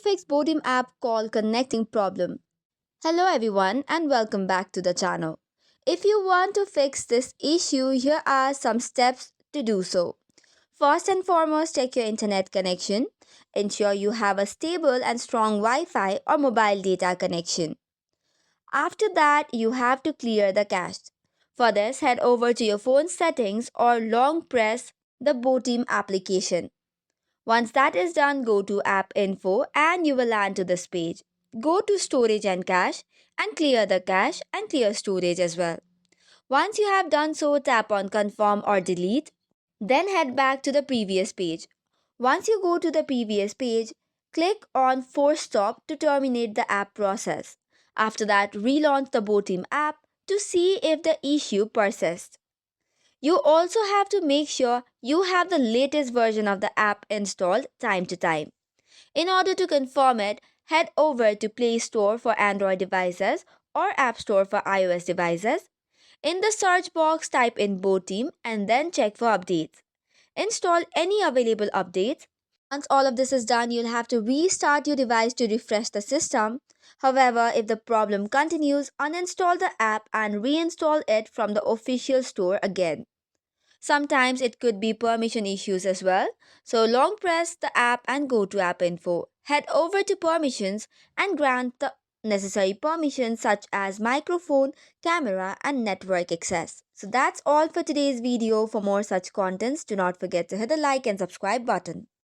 fix Botim app call connecting problem. Hello everyone and welcome back to the channel. If you want to fix this issue, here are some steps to do so. First and foremost, check your internet connection. Ensure you have a stable and strong Wi-Fi or mobile data connection. After that, you have to clear the cache. For this, head over to your phone settings or long press the Botim application. Once that is done, go to App Info and you will land to this page. Go to Storage and Cache and clear the cache and clear storage as well. Once you have done so, tap on Confirm or Delete. Then head back to the previous page. Once you go to the previous page, click on Force Stop to terminate the app process. After that, relaunch the Botim app to see if the issue persists. You also have to make sure you have the latest version of the app installed time to time. In order to confirm it, head over to Play Store for Android devices or App Store for iOS devices. In the search box, type in Botim and then check for updates. Install any available updates. Once all of this is done, you'll have to restart your device to refresh the system. However, if the problem continues, uninstall the app and reinstall it from the official store again. Sometimes it could be permission issues as well. So long press the app and go to app info. Head over to permissions and grant the necessary permissions such as microphone, camera and network access. So that's all for today's video. For more such contents, do not forget to hit the like and subscribe button.